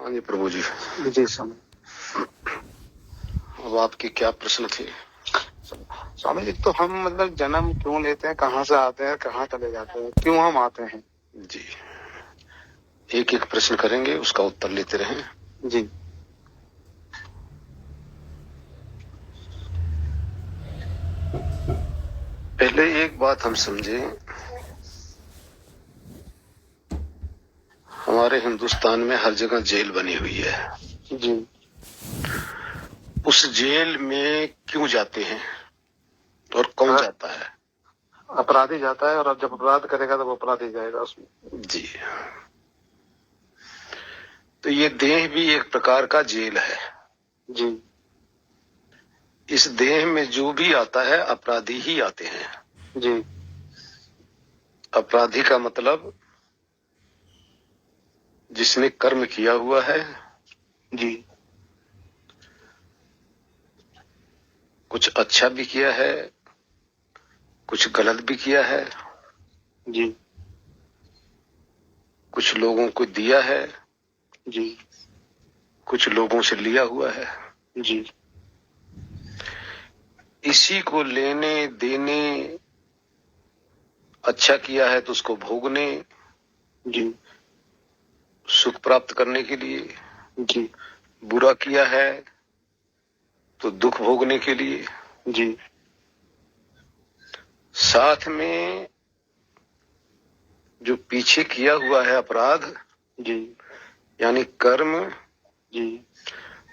हाँ जी प्रभु जी। जी स्वामी। अब आपके क्या प्रश्न थे? स्वामी जी, तो हम मतलब जन्म क्यों लेते हैं, कहाँ से आते हैं, कहाँ चले जाते हैं, क्यों हम आते हैं? जी, एक एक प्रश्न करेंगे, उसका उत्तर लेते रहें। जी। पहले एक बात हम समझे, हमारे हिंदुस्तान में हर जगह जेल बनी हुई है। जी। उस जेल में क्यों जाते हैं और कौन जाता है? अपराधी जाता है, और अब जब अपराध करेगा तो वो अपराधी जाएगा उसमें। जी, तो ये देह भी एक प्रकार का जेल है। जी। इस देह में जो भी आता है अपराधी ही आते हैं। जी। अपराधी का मतलब जिसने कर्म किया हुआ है, जी। कुछ अच्छा भी किया है, कुछ गलत भी किया है, जी। कुछ लोगों को दिया है, जी। कुछ लोगों से लिया हुआ है। जी। इसी को लेने देने, अच्छा किया है तो उसको भोगने, जी। सुख प्राप्त करने के लिए, जी। बुरा किया है तो दुख भोगने के लिए। जी। साथ में जो पीछे किया हुआ है अपराध, जी। यानी कर्म, जी।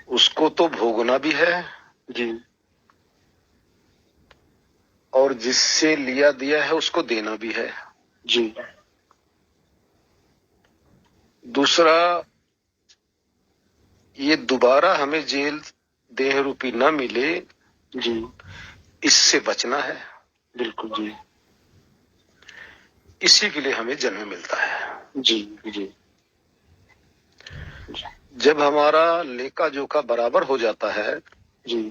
उसको तो भोगना भी है, जी। और जिससे लिया दिया है उसको देना भी है। जी। दूसरा, ये दोबारा हमें जेल देह रूपी न मिले, जी। इससे बचना है। बिल्कुल जी। इसी के लिए हमें जन्म मिलता है। जी। जी। जब हमारा लेखा जोखा बराबर हो जाता है, जी।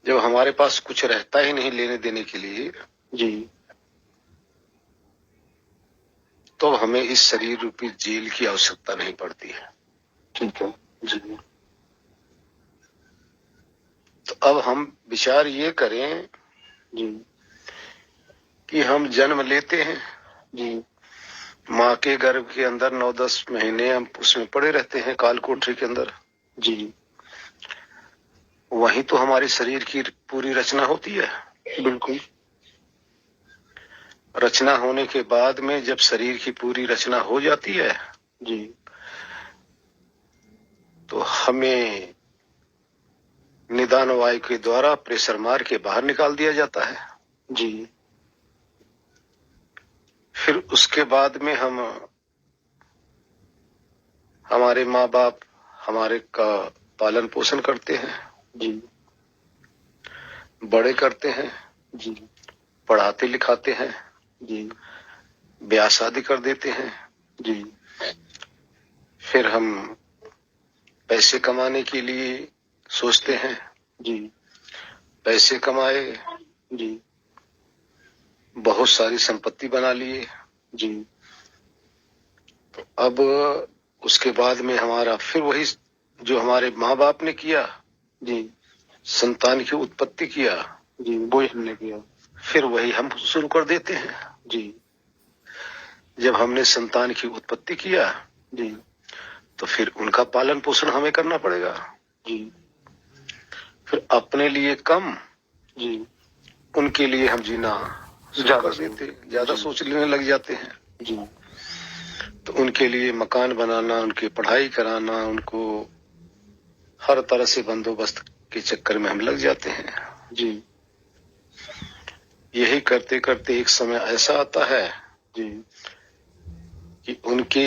जब हमारे पास कुछ रहता ही नहीं लेने देने के लिए, जी। तो हमें इस शरीर रूपी जेल की आवश्यकता नहीं पड़ती है। ठीक है जी। तो अब हम विचार ये करें जी। कि हम जन्म लेते हैं, जी। माँ के गर्भ के अंदर 9-10 महीने हम उसमें पड़े रहते हैं, काल कोठरी के अंदर। जी। वहीं तो हमारी शरीर की पूरी रचना होती है। बिल्कुल। रचना होने के बाद में जब शरीर की पूरी रचना हो जाती है, जी। तो हमें निदान वायु के द्वारा प्रेशर मार के बाहर निकाल दिया जाता है। जी। फिर उसके बाद में हम, हमारे माँ बाप हमारे का पालन पोषण करते हैं, जी। बड़े करते हैं, जी। पढ़ाते लिखाते हैं, जी। ब्याह शादी कर देते हैं। जी। फिर हम पैसे कमाने के लिए सोचते हैं, जी। पैसे कमाए, जी। बहुत सारी संपत्ति बना लिए। जी। तो अब उसके बाद में हमारा फिर वही जो हमारे माँ बाप ने किया, जी। संतान की उत्पत्ति किया, जी, वही हमने किया। फिर वही हम शुरू कर देते हैं। जी। जब हमने संतान की उत्पत्ति किया, जी। तो फिर उनका पालन पोषण हमें करना पड़ेगा। जी। फिर अपने लिए कम, जी। उनके लिए हम जीना शुरू कर देते, ज्यादा सोच लेने लग जाते हैं। जी। तो उनके लिए मकान बनाना, उनकी पढ़ाई कराना, उनको हर तरह से बंदोबस्त के चक्कर में हम लग जाते हैं। जी। यही करते करते एक समय ऐसा आता है जी। कि उनके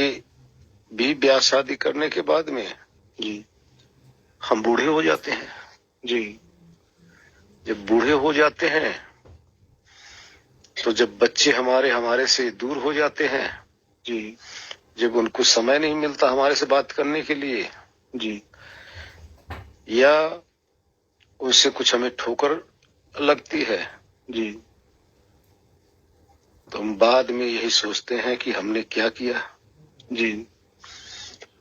भी ब्याह शादी करने के बाद में जी। हम बूढ़े हो जाते हैं। जी। जब बूढ़े हो जाते हैं, तो जब बच्चे हमारे हमारे से दूर हो जाते हैं, जी। जब उनको समय नहीं मिलता हमारे से बात करने के लिए, जी। या उनसे कुछ हमें ठोकर लगती है, जी। तो हम बाद में यही सोचते हैं कि हमने क्या किया। जी।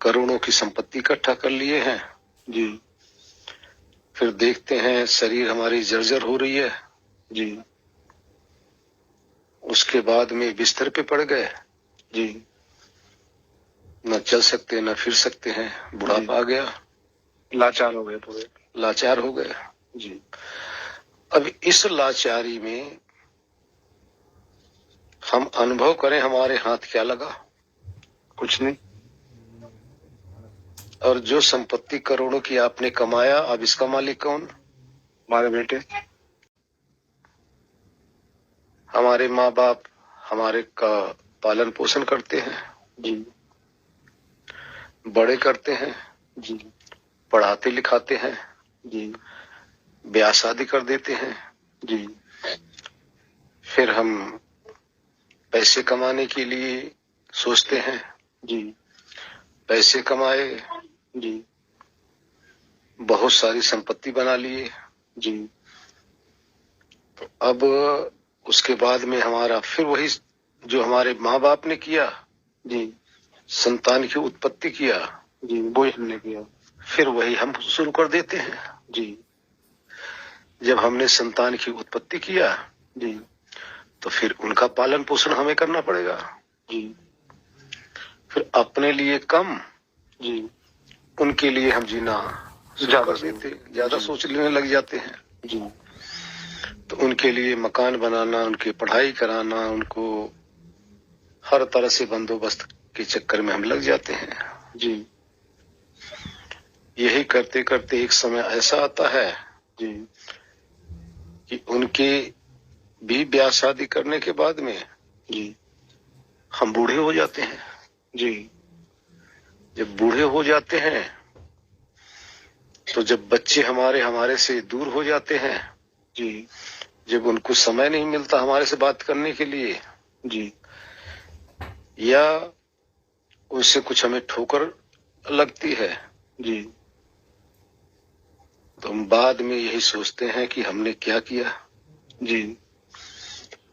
करोड़ों की संपत्ति इकट्ठा कर लिए हैं, जी फिर देखते हैं शरीर हमारी जर्जर हो रही है, जी उसके बाद में बिस्तर पे पड़ गए, जी न चल सकते न फिर सकते हैं, बुढ़ापा आ गया, लाचार हो गए पूरे। लाचार हो गए। जी अब इस लाचारी में हम अनुभव करें हमारे हाथ क्या लगा, कुछ नहीं। और जो संपत्ति करोड़ों की आपने कमाया, अब इसका मालिक कौन? हमारे बेटे, हमारे माँ बाप हमारे का पालन पोषण करते हैं, जी बड़े करते हैं, जी पढ़ाते लिखाते हैं, जी ब्याह शादी कर देते हैं, जी फिर हम पैसे कमाने के लिए सोचते हैं, जी पैसे कमाए, जी बहुत सारी संपत्ति बना लिए, जी तो अब उसके बाद में हमारा फिर वही जो हमारे माँ बाप ने किया, जी संतान की उत्पत्ति किया, जी वही हमने किया। फिर वही हम शुरू कर देते हैं। जी जब हमने संतान की उत्पत्ति किया जी तो फिर उनका पालन पोषण हमें करना पड़ेगा, जी फिर अपने लिए कम, जी उनके लिए हम जीना शुरू कर देते, ज्यादा सोचने लग जाते हैं। जी तो उनके लिए मकान बनाना, उनकी पढ़ाई कराना, उनको हर तरह से बंदोबस्त के चक्कर में हम लग जाते हैं। जी यही करते करते एक समय ऐसा आता है जी कि उनके भी ब्याह शादी करने के बाद में जी हम बूढ़े हो जाते हैं। जी जब बूढ़े हो जाते हैं तो जब बच्चे हमारे से दूर हो जाते हैं, जी जब उनको समय नहीं मिलता हमारे से बात करने के लिए, जी या उनसे कुछ हमें ठोकर लगती है, जी तो हम बाद में यही सोचते हैं कि हमने क्या किया। जी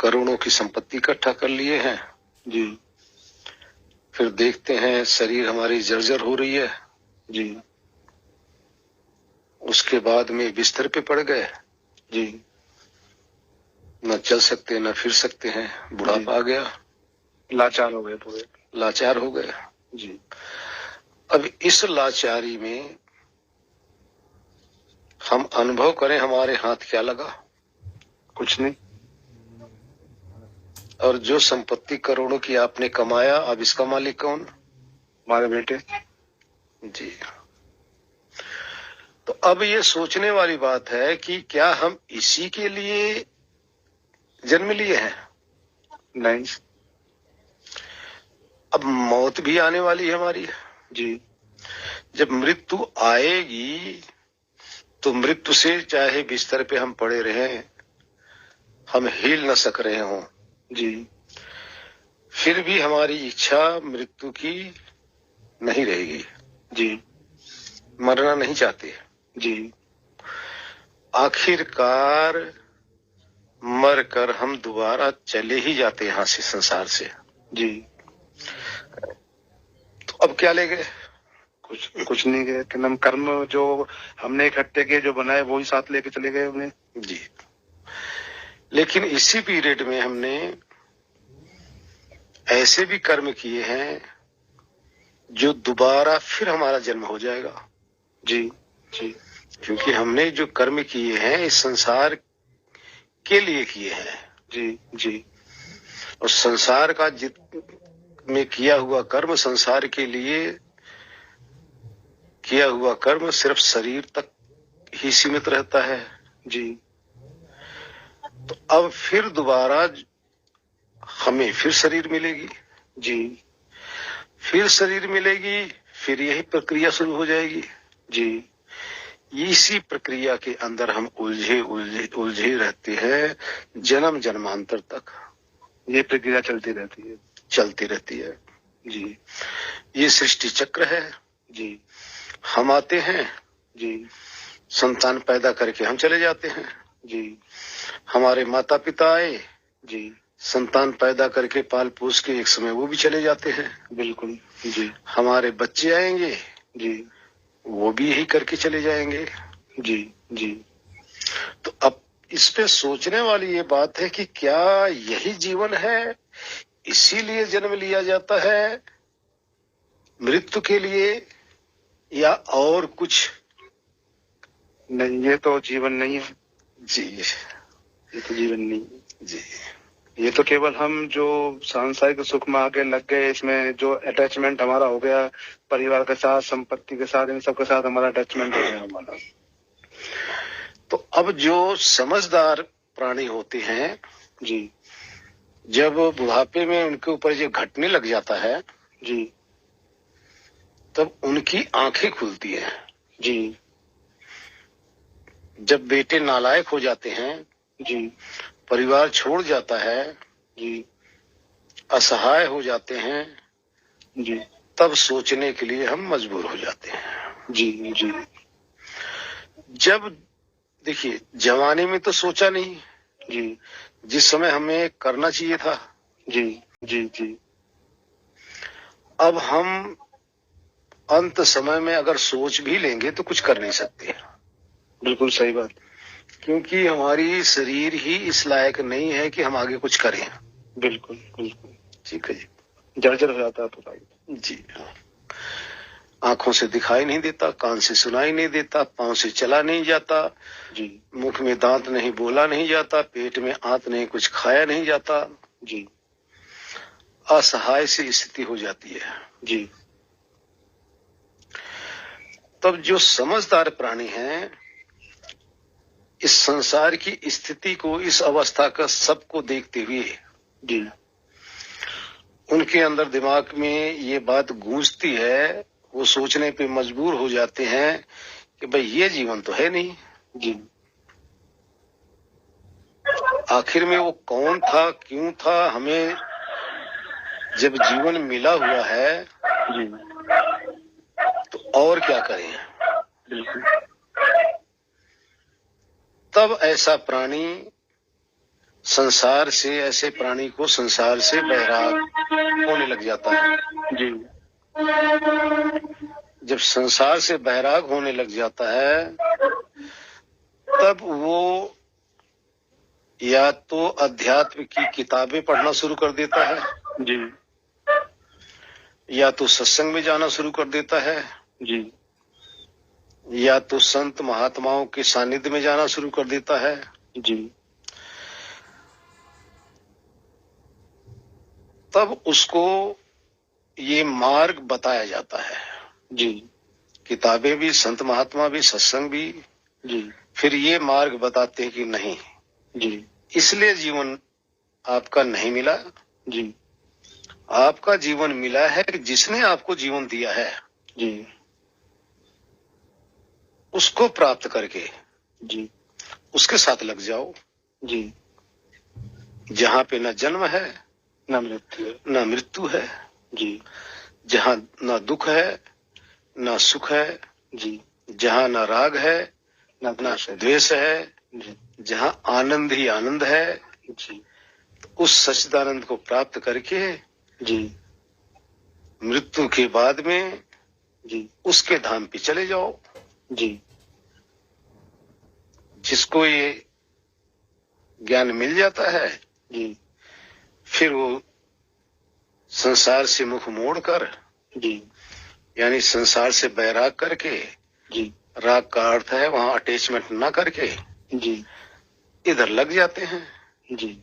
करोड़ों की संपत्ति इकट्ठा कर लिए हैं, जी फिर देखते हैं शरीर हमारी जर्जर हो रही है, जी उसके बाद में बिस्तर पे पड़ गए, जी न चल सकते न फिर सकते हैं, बुढ़ापा आ गया, लाचार हो गए पूरे। लाचार हो गए। जी अब इस लाचारी में हम अनुभव करें हमारे हाथ क्या लगा, कुछ नहीं। और जो संपत्ति करोड़ों की आपने कमाया, अब इसका मालिक कौन? हमारे बेटे। जी। तो अब ये सोचने वाली बात है कि क्या हम इसी के लिए जन्म लिए हैं? नहीं। अब मौत भी आने वाली है हमारी। जी जब मृत्यु आएगी तो मृत्यु से चाहे बिस्तर पे हम पड़े रहें, हम हिल न सक रहे हों, जी फिर भी हमारी इच्छा मृत्यु की नहीं रहेगी। जी मरना नहीं चाहते। जी आखिरकार मर कर हम दोबारा चले ही जाते यहाँ से, संसार से। जी तो अब क्या ले गए? कुछ नहीं गए कि हम कर्म जो हमने इकट्ठे किए, जो बनाए, वही साथ लेके चले गए उन्हें। जी। लेकिन इसी पीरियड में हमने ऐसे भी कर्म किए हैं जो दोबारा फिर हमारा जन्म हो जाएगा। जी जी क्योंकि हमने जो कर्म किए हैं इस संसार के लिए किए हैं। जी जी और संसार का में किया हुआ कर्म, संसार के लिए किया हुआ कर्म सिर्फ शरीर तक ही सीमित रहता है। जी तो अब फिर दोबारा हमें फिर शरीर मिलेगी, जी फिर शरीर मिलेगी, फिर यही प्रक्रिया शुरू हो जाएगी। जी इसी प्रक्रिया के अंदर हम उलझे रहते हैं जन्म जन्मांतर तक। ये प्रक्रिया चलती रहती है। जी ये सृष्टि चक्र है। जी हम आते हैं, जी संतान पैदा करके हम चले जाते हैं। जी हमारे माता पिता आए, जी संतान पैदा करके पाल पोस के एक समय वो भी चले जाते हैं। बिल्कुल जी। हमारे बच्चे आएंगे, जी वो भी यही करके चले जाएंगे। जी जी। तो अब इस पे सोचने वाली ये बात है कि क्या यही जीवन है, इसीलिए जन्म लिया जाता है मृत्यु के लिए, या और कुछ? नहीं, ये तो जीवन नहीं है जी, ये तो जीवन नहीं है जी। ये तो केवल हम जो सांसारिक सुख में आगे लग गए, इसमें जो अटैचमेंट हमारा हो गया परिवार के साथ, संपत्ति के साथ, इन सब के साथ हमारा अटैचमेंट हो गया हमारा। तो अब जो समझदार प्राणी होते हैं, जी जब बुढ़ापे में उनके ऊपर जो घटने लग जाता है, जी तब उनकी आंखें खुलती हैं। जी जब बेटे नालायक हो जाते हैं, जी परिवार छोड़ जाता है, जी असहाय हो जाते हैं, जी तब सोचने के लिए हम मजबूर हो जाते हैं। जी जी जब देखिए जवानी में तो सोचा नहीं, जी जिस समय हमें करना चाहिए था। जी जी जी अब हम अंत समय में अगर सोच भी लेंगे तो कुछ कर नहीं सकते, बिल्कुल सही बात। क्योंकि हमारी शरीर ही इस लायक नहीं है कि हम आगे कुछ करें। बिल्कुल बिल्कुल ठीक है जी। जर्जर हो जाता है तो भाई। जी, आंखों से दिखाई नहीं देता, कान से सुनाई नहीं देता, पांव से चला नहीं जाता, जी मुख में दांत नहीं, बोला नहीं जाता, पेट में आंत नहीं, कुछ खाया नहीं जाता। जी असहाय सी स्थिति हो जाती है। जी तब जो समझदार प्राणी हैं, इस संसार की स्थिति को, इस अवस्था का सबको देखते हुए जी उनके अंदर दिमाग में ये बात गूंजती है, वो सोचने पे मजबूर हो जाते हैं कि भाई ये जीवन तो है नहीं। जी आखिर में वो कौन था, क्यों था, हमें जब जीवन मिला हुआ है जी तो और क्या करें। बिल्कुल तब ऐसा प्राणी संसार से, ऐसे प्राणी को संसार से बैराग होने लग जाता है। जी जब संसार से बैराग होने लग जाता है, तब वो या तो अध्यात्म की किताबें पढ़ना शुरू कर देता है, जी या तो सत्संग में जाना शुरू कर देता है, जी या तो संत महात्माओं के सानिध्य में जाना शुरू कर देता है। जी तब उसको ये मार्ग बताया जाता है। जी किताबें भी, संत महात्मा भी, सत्संग भी, जी फिर ये मार्ग बताते हैं कि नहीं, जी इसलिए जीवन आपका नहीं मिला। जी आपका जीवन मिला है कि जिसने आपको जीवन दिया है, जी उसको प्राप्त करके जी उसके साथ लग जाओ। जी जहां पे न जन्म है, न मृत्यु है। न मृत्यु है, जी जहां न दुख है, न सुख है, जी जहां न राग है, न न द्वेष है, जी जहां आनंद ही आनंद है, जी उस सच्चिदानंद को प्राप्त करके जी मृत्यु के बाद में जी उसके धाम पे चले जाओ। जी जिसको ये ज्ञान मिल जाता है, जी फिर वो संसार से मुख मोड़कर, जी यानी संसार से बैराग करके, जी राग का अर्थ है वहां अटैचमेंट ना करके, जी इधर लग जाते हैं। जी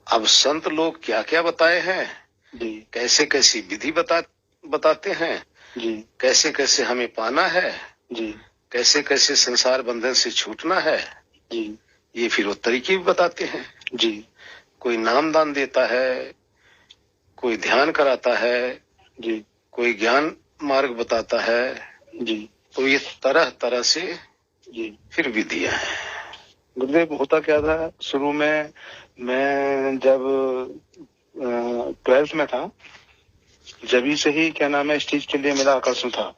अब संत लोग क्या क्या बताए हैं, जी कैसे कैसी विधि बताते हैं, जी कैसे कैसे हमें पाना है, जी कैसे कैसे संसार बंधन से छूटना है, जी ये फिर वो तरीके भी बताते हैं। जी कोई नाम दान देता है, कोई ध्यान कराता है, जी कोई ज्ञान मार्ग बताता है। जी तो ये तरह तरह से जी फिर विधियां हैं। गुरुदेव, होता क्या था शुरू में, मैं जब 12th में था, जब से ही क्या नाम है इस चीज के लिए मेरा आकर्षण था।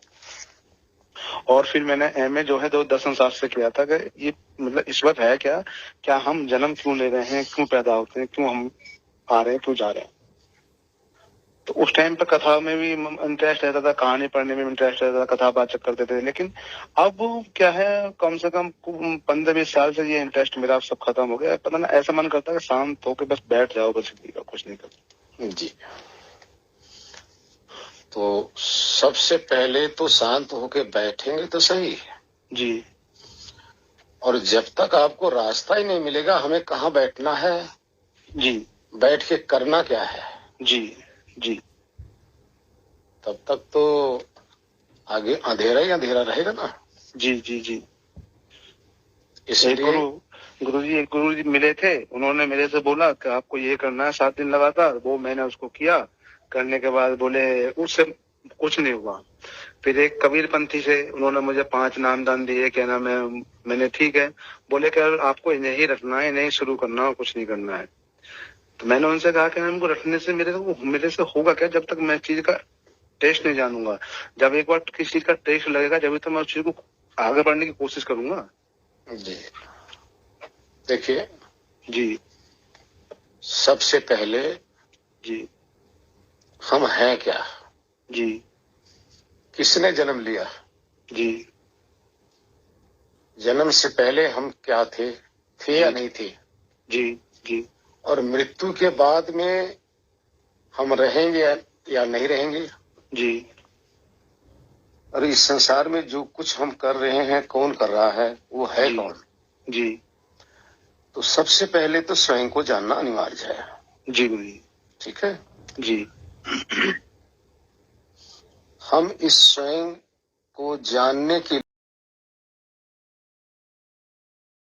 और फिर मैंने एमए जो है 2010 से किया था कि ये मतलब इस वक्त है क्या, क्या हम जन्म क्यों ले रहे हैं, क्यों पैदा होते हैं, क्यों हम आ रहे हैं, क्यों जा रहे हैं। तो उस टाइम पे कथा में भी इंटरेस्ट रहता था, कहानी पढ़ने में इंटरेस्ट रहता था, कथा बाचक करते थे। लेकिन अब क्या है, कम से कम 15-20 साल से ये इंटरेस्ट मेरा सब खत्म हो गया। पता ना, ऐसा मन करता है कि शांत होकर बस बैठ जाओ, बस कुछ नहीं करते। जी, तो सबसे पहले तो शांत होके बैठेंगे तो सही जी। और जब तक आपको रास्ता ही नहीं मिलेगा हमें कहाँ बैठना है, जी, बैठ के करना क्या है, जी, जी, तब तक तो आगे अंधेरा ही अंधेरा रहेगा ना। जी, जी, जी। इसलिए एक गुरु जी मिले थे, उन्होंने मेरे से बोला कि आपको ये करना है 7 दिन लगातार। वो मैंने उसको किया, करने के बाद बोले उससे कुछ नहीं हुआ। फिर एक कबीर पंथी से उन्होंने मुझे 5 नामदान दिए, क्या नाम है, मैंने ठीक है, बोले कि आपको इन्हें ही रखना है, इन्हें ही शुरू करना है, कुछ नहीं करना है। तो मैंने उनसे कहा कि हमको रखने से मेरे से होगा क्या, जब तक मैं चीज का टेस्ट नहीं जानूंगा। जब एक बार किसी चीज का टेस्ट लगेगा जब तो मैं उस चीज को आगे बढ़ने की कोशिश करूंगा। जी देखिए, जी, सबसे पहले जी, हम हैं क्या, जी, किसने जन्म लिया, जी, जन्म से पहले हम क्या थे या नहीं थे, जी, जी, और मृत्यु के बाद में हम रहेंगे या नहीं रहेंगे। जी, और इस संसार में जो कुछ हम कर रहे हैं कौन कर रहा है, वो है जी, कौन। जी, तो सबसे पहले तो स्वयं को जानना अनिवार्य है। जी गुरु जी, ठीक है, जी, हम इस स्वयं को जानने के